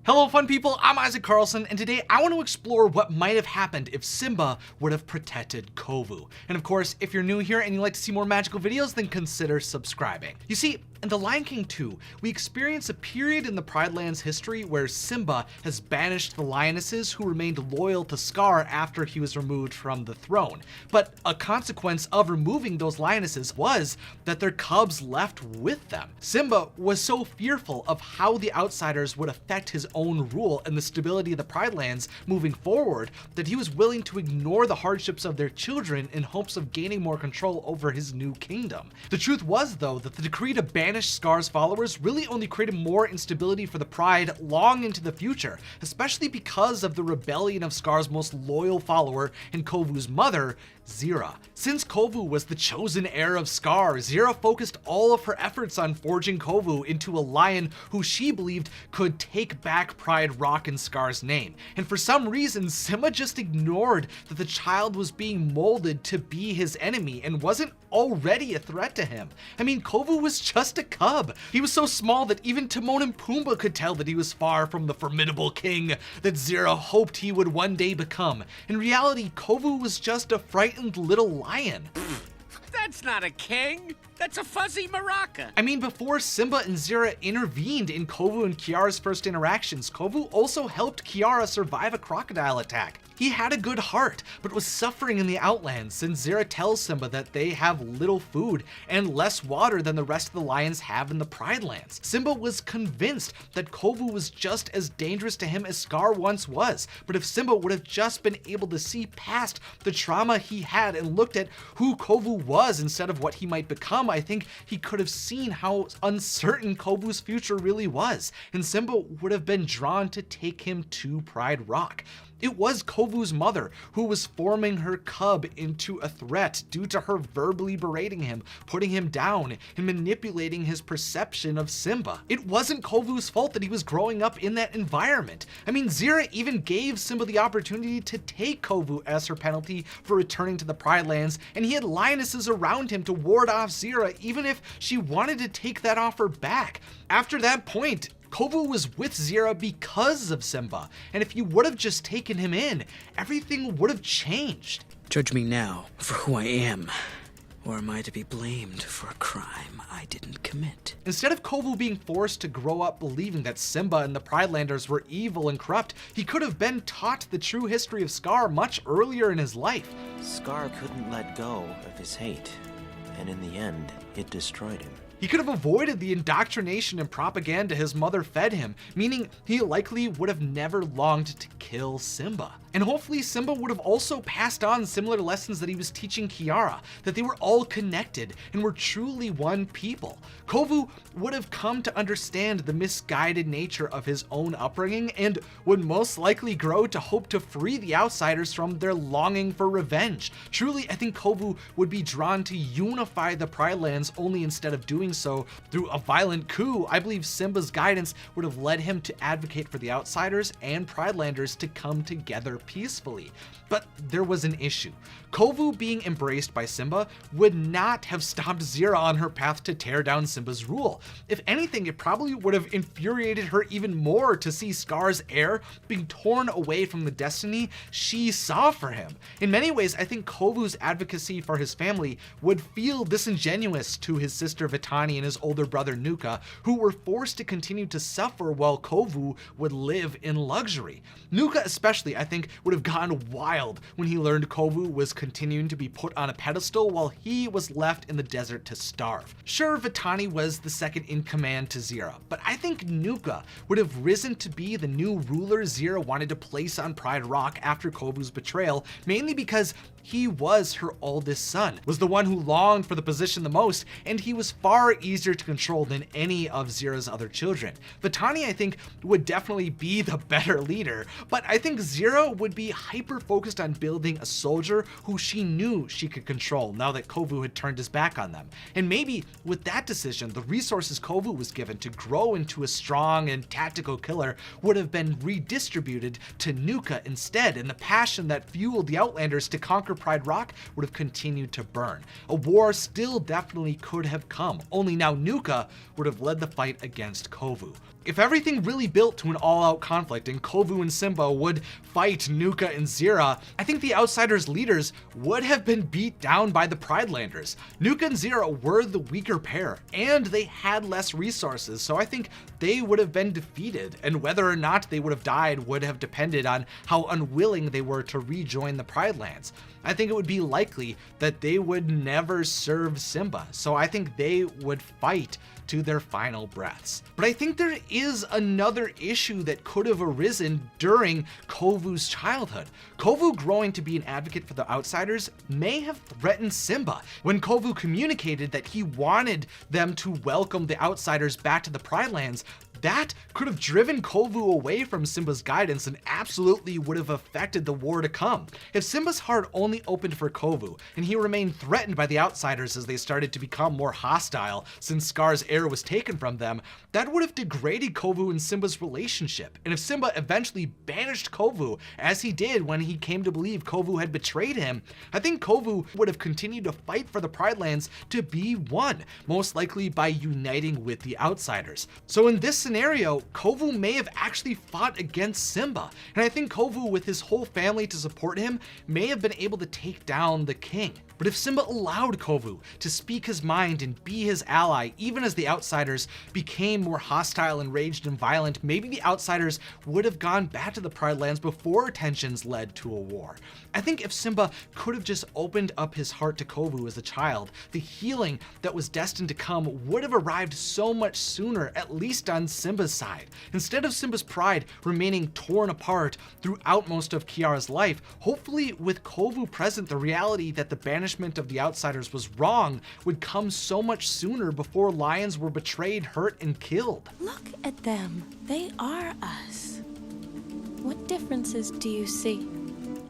Hello fun people, I'm Isaac Carlson, and today I want to explore what might have happened if Simba would have protected Kovu. And of course, if you're new here and you like to see more magical videos, then consider subscribing. You see, in The Lion King 2, we experience a period in the Pride Lands history where Simba has banished the lionesses who remained loyal to Scar after he was removed from the throne. But a consequence of removing those lionesses was that their cubs left with them. Simba was so fearful of how the outsiders would affect his own rule and the stability of the Pride Lands moving forward that he was willing to ignore the hardships of their children in hopes of gaining more control over his new kingdom. The truth was, though, that the decree to banish Scar's followers really only created more instability for the Pride long into the future, especially because of the rebellion of Scar's most loyal follower and Kovu's mother, Zira. Since Kovu was the chosen heir of Scar, Zira focused all of her efforts on forging Kovu into a lion who she believed could take back Pride Rock in Scar's name. And for some reason, Simba just ignored that the child was being molded to be his enemy and wasn't already a threat to him. I mean, Kovu was just a cub. He was so small that even Timon and Pumbaa could tell that he was far from the formidable king that Zira hoped he would one day become. In reality, Kovu was just a frightened little lion. That's not a king. That's a fuzzy maraca. I mean, before Simba and Zira intervened in Kovu and Kiara's first interactions, Kovu also helped Kiara survive a crocodile attack. He had a good heart, but was suffering in the Outlands since Zira tells Simba that they have little food and less water than the rest of the lions have in the Pride Lands. Simba was convinced that Kovu was just as dangerous to him as Scar once was, but if Simba would have just been able to see past the trauma he had and looked at who Kovu was instead of what he might become, I think he could have seen how uncertain Kovu's future really was, and Simba would have been drawn to take him to Pride Rock. It was Kovu's mother who was forming her cub into a threat due to her verbally berating him, putting him down, and manipulating his perception of Simba. It wasn't Kovu's fault that he was growing up in that environment. I mean, Zira even gave Simba the opportunity to take Kovu as her penalty for returning to the Pride Lands, and he had lionesses around him to ward off Zira even if she wanted to take that offer back. After that point, Kovu was with Zira because of Simba, and if you would have just taken him in, everything would have changed. Judge me now for who I am, or am I to be blamed for a crime I didn't commit? Instead of Kovu being forced to grow up believing that Simba and the Pride Landers were evil and corrupt, he could have been taught the true history of Scar much earlier in his life. Scar couldn't let go of his hate, and in the end, it destroyed him. He could have avoided the indoctrination and propaganda his mother fed him, meaning he likely would have never longed to kill Simba. And hopefully Simba would have also passed on similar lessons that he was teaching Kiara, that they were all connected and were truly one people. Kovu would have come to understand the misguided nature of his own upbringing and would most likely grow to hope to free the outsiders from their longing for revenge. Truly, I think Kovu would be drawn to unify the Pride Lands, only instead of doing so through a violent coup, I believe Simba's guidance would have led him to advocate for the outsiders and Pride Landers to come together peacefully. But there was an issue. Kovu being embraced by Simba would not have stopped Zira on her path to tear down Simba's rule. If anything, it probably would have infuriated her even more to see Scar's heir being torn away from the destiny she saw for him. In many ways, I think Kovu's advocacy for his family would feel disingenuous to his sister Vitani and his older brother Nuka, who were forced to continue to suffer while Kovu would live in luxury. Nuka especially, I think, would have gone wild when he learned Kovu was continuing to be put on a pedestal while he was left in the desert to starve. Sure, Vitani was the second in command to Zira, but I think Nuka would have risen to be the new ruler Zira wanted to place on Pride Rock after Kovu's betrayal, mainly because he was her oldest son, was the one who longed for the position the most, and he was far easier to control than any of Zira's other children. Vitani, I think, would definitely be the better leader, but I think Zira would be hyper-focused on building a soldier who she knew she could control now that Kovu had turned his back on them. And maybe with that decision, the resources Kovu was given to grow into a strong and tactical killer would have been redistributed to Nuka instead, and the passion that fueled the Outlanders to conquer Pride Rock would have continued to burn. A war still definitely could have come, only now Nuka would have led the fight against Kovu. if everything really built to an all-out conflict and Kovu and Simba would fight Nuka and Zira, I think the Outsiders' leaders would have been beat down by the Pridelanders. Nuka and Zira were the weaker pair, and they had less resources, so I think they would have been defeated, and whether or not they would have died would have depended on how unwilling they were to rejoin the Pridelands. I think it would be likely that they would never serve Simba, so I think they would fight to their final breaths. But I think there is another issue that could have arisen during Kovu's childhood. Kovu growing to be an advocate for the Outsiders may have threatened Simba. When Kovu communicated that he wanted them to welcome the Outsiders back to the Pridelands, that could have driven Kovu away from Simba's guidance and absolutely would have affected the war to come. If Simba's heart only opened for Kovu, and he remained threatened by the Outsiders as they started to become more hostile since Scar's heir was taken from them, that would have degraded Kovu and Simba's relationship. And if Simba eventually banished Kovu, as he did when he came to believe Kovu had betrayed him, I think Kovu would have continued to fight for the Pridelands to be one, most likely by uniting with the Outsiders. So in this scenario, Kovu may have actually fought against Simba, and I think Kovu, with his whole family to support him, may have been able to take down the king. But if Simba allowed Kovu to speak his mind and be his ally, even as the Outsiders became more hostile, enraged, and violent, maybe the Outsiders would have gone back to the Pridelands before tensions led to a war. I think if Simba could have just opened up his heart to Kovu as a child, the healing that was destined to come would have arrived so much sooner, at least on Simba's side. Instead of Simba's pride remaining torn apart throughout most of Kiara's life, hopefully with Kovu present, the reality that the banishment of the Outsiders was wrong would come so much sooner before lions were betrayed, hurt, and killed. Look at them. They are us. What differences do you see?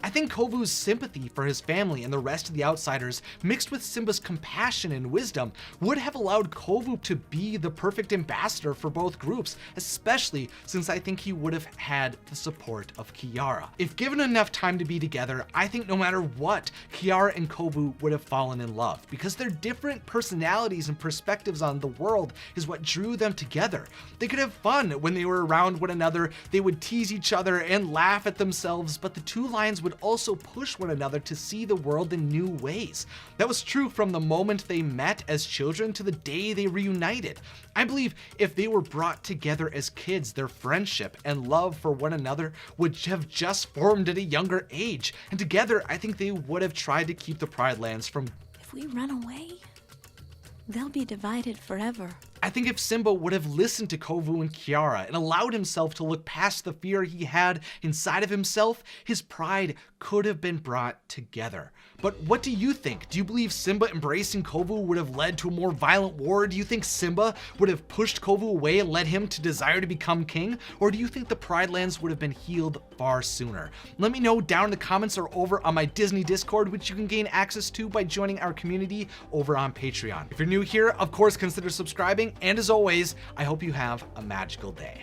I think Kovu's sympathy for his family and the rest of the Outsiders, mixed with Simba's compassion and wisdom, would have allowed Kovu to be the perfect ambassador for both groups, especially since I think he would have had the support of Kiara. If given enough time to be together, I think no matter what, Kiara and Kovu would have fallen in love, because their different personalities and perspectives on the world is what drew them together. They could have fun when they were around one another, they would tease each other and laugh at themselves, but the two lions would also push one another to see the world in new ways. That was true from the moment they met as children to the day they reunited. I believe if they were brought together as kids, their friendship and love for one another would have just formed at a younger age, and together I think they would have tried to keep the Pridelands from... If we run away, they'll be divided forever. I think if Simba would have listened to Kovu and Kiara and allowed himself to look past the fear he had inside of himself, his pride could have been brought together. But what do you think? Do you believe Simba embracing Kovu would have led to a more violent war? Do you think Simba would have pushed Kovu away and led him to desire to become king? Or do you think the Pridelands would have been healed far sooner? Let me know down in the comments or over on my Disney Discord, which you can gain access to by joining our community over on Patreon. If you're new here, of course, consider subscribing. And as always, I hope you have a magical day.